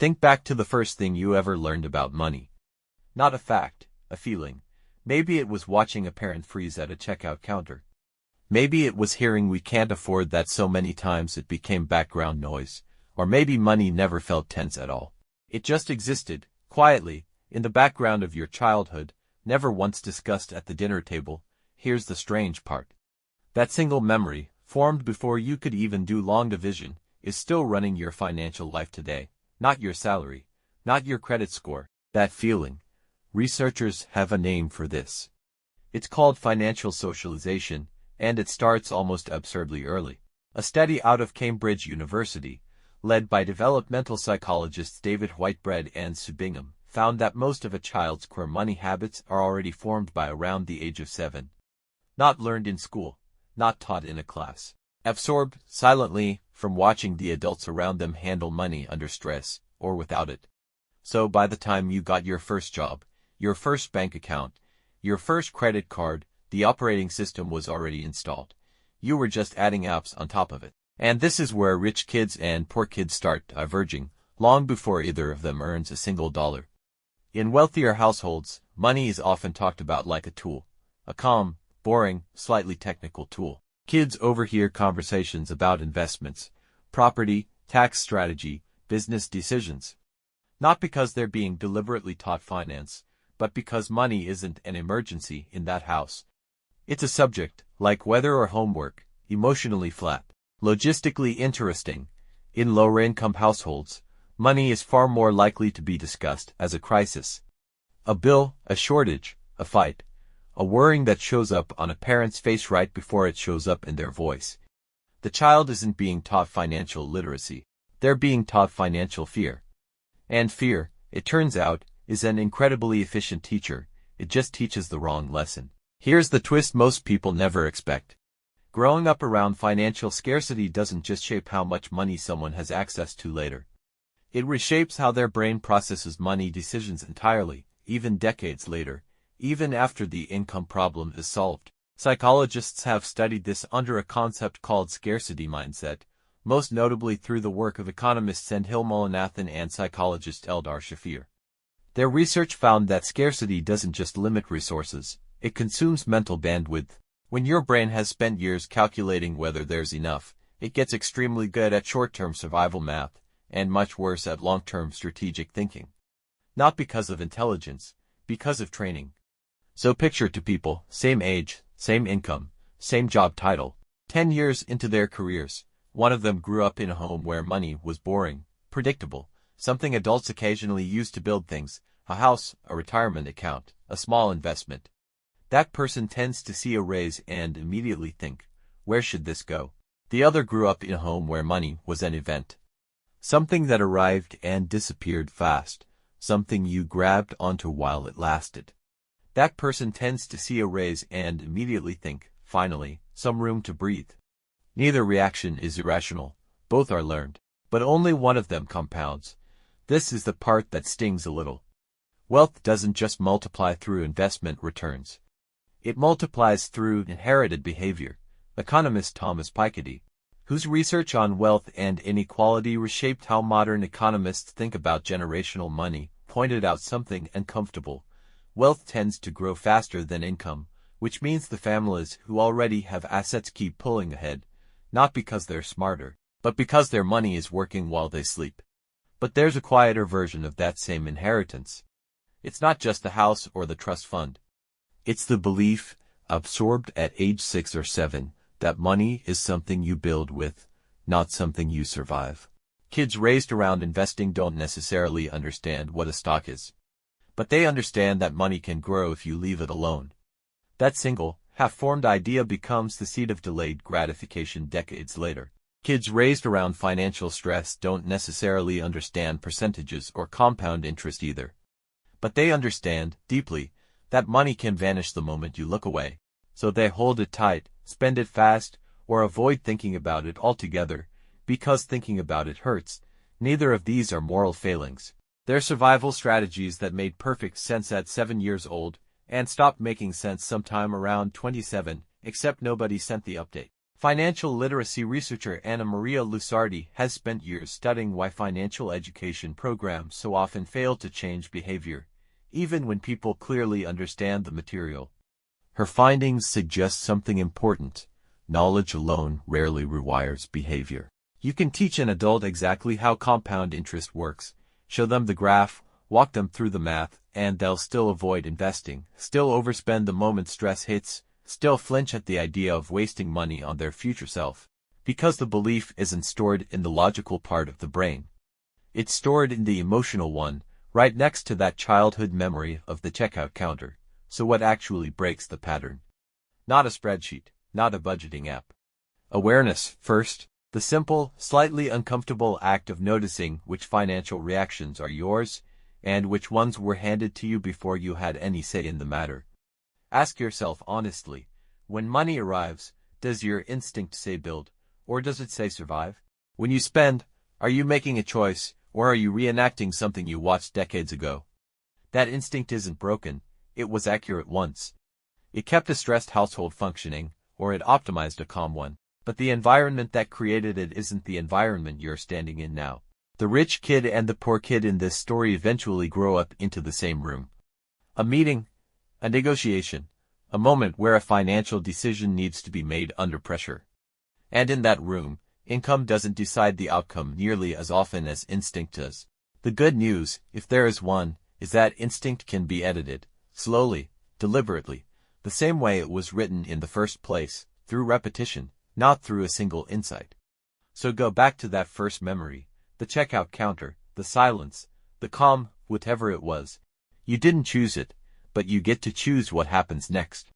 Think back to the first thing you ever learned about money. Not a fact, a feeling. Maybe it was watching a parent freeze at a checkout counter. Maybe it was hearing "we can't afford that" so many times it became background noise. Or maybe money never felt tense at all. It just existed, quietly, in the background of your childhood, never once discussed at the dinner table. Here's the strange part. That single memory, formed before you could even do long division, is still running your financial life today. Not your salary, not your credit score, that feeling. Researchers have a name for this. It's called financial socialization, and it starts almost absurdly early. A study out of Cambridge University, led by developmental psychologists David Whitebread and Sue Bingham, found that most of a child's core money habits are already formed by around the age of 7. Not learned in school, not taught in a class. Absorbed, silently, from watching the adults around them handle money under stress, or without it. So by the time you got your first job, your first bank account, your first credit card, the operating system was already installed. You were just adding apps on top of it. And this is where rich kids and poor kids start diverging, long before either of them earns a single dollar. In wealthier households, money is often talked about like a tool. A calm, boring, slightly technical tool. Kids overhear conversations about investments, property, tax strategy, business decisions. Not because they're being deliberately taught finance, but because money isn't an emergency in that house. It's a subject, like weather or homework, emotionally flat. Logistically interesting. In lower-income households, money is far more likely to be discussed as a crisis. A bill, a shortage, a fight. A worrying that shows up on a parent's face right before it shows up in their voice. The child isn't being taught financial literacy. They're being taught financial fear. And fear, it turns out, is an incredibly efficient teacher. It just teaches the wrong lesson. Here's the twist most people never expect. Growing up around financial scarcity doesn't just shape how much money someone has access to later. It reshapes how their brain processes money decisions entirely, even decades later, even after the income problem is solved. Psychologists have studied this under a concept called scarcity mindset, most notably through the work of economists Sendhil Mullainathan and psychologist Eldar Shafir. Their research found that scarcity doesn't just limit resources, it consumes mental bandwidth. When your brain has spent years calculating whether there's enough, it gets extremely good at short-term survival math, and much worse at long-term strategic thinking. Not because of intelligence, because of training. So picture two people, same age, same income, same job title, 10 years into their careers. One of them grew up in a home where money was boring, predictable, something adults occasionally use to build things, a house, a retirement account, a small investment. That person tends to see a raise and immediately think, where should this go? The other grew up in a home where money was an event. Something that arrived and disappeared fast, something you grabbed onto while it lasted. That person tends to see a raise and immediately think, finally, some room to breathe. Neither reaction is irrational, both are learned, but only one of them compounds. This is the part that stings a little. Wealth doesn't just multiply through investment returns. It multiplies through inherited behavior. Economist Thomas Piketty, whose research on wealth and inequality reshaped how modern economists think about generational money, pointed out something uncomfortable. Wealth tends to grow faster than income, which means the families who already have assets keep pulling ahead, not because they're smarter, but because their money is working while they sleep. But there's a quieter version of that same inheritance. It's not just the house or the trust fund. It's the belief, absorbed at age 6 or 7, that money is something you build with, not something you survive. Kids raised around investing don't necessarily understand what a stock is. But they understand that money can grow if you leave it alone. That single, half-formed idea becomes the seed of delayed gratification decades later. Kids raised around financial stress don't necessarily understand percentages or compound interest either. But they understand, deeply, that money can vanish the moment you look away. So they hold it tight, spend it fast, or avoid thinking about it altogether, because thinking about it hurts. Neither of these are moral failings. They're survival strategies that made perfect sense at 7 years old, and stopped making sense sometime around 27, except nobody sent the update. Financial literacy researcher Anna Maria Lusardi has spent years studying why financial education programs so often fail to change behavior, even when people clearly understand the material. Her findings suggest something important. Knowledge alone rarely rewires behavior. You can teach an adult exactly how compound interest works, show them the graph, walk them through the math, and they'll still avoid investing, still overspend the moment stress hits, still flinch at the idea of wasting money on their future self, because the belief isn't stored in the logical part of the brain. It's stored in the emotional one, right next to that childhood memory of the checkout counter. So what actually breaks the pattern? Not a spreadsheet, not a budgeting app. Awareness, first, the simple, slightly uncomfortable act of noticing which financial reactions are yours, and which ones were handed to you before you had any say in the matter. Ask yourself honestly, when money arrives, does your instinct say build, or does it say survive? When you spend, are you making a choice, or are you reenacting something you watched decades ago? That instinct isn't broken, it was accurate once. It kept a stressed household functioning, or it optimized a calm one. But the environment that created it isn't the environment you're standing in now. The rich kid and the poor kid in this story eventually grow up into the same room. A meeting, a negotiation, a moment where a financial decision needs to be made under pressure. And in that room, income doesn't decide the outcome nearly as often as instinct does. The good news, if there is one, is that instinct can be edited, slowly, deliberately, the same way it was written in the first place, through repetition, not through a single insight. So go back to that first memory, the checkout counter, the silence, the calm, whatever it was. You didn't choose it, but you get to choose what happens next.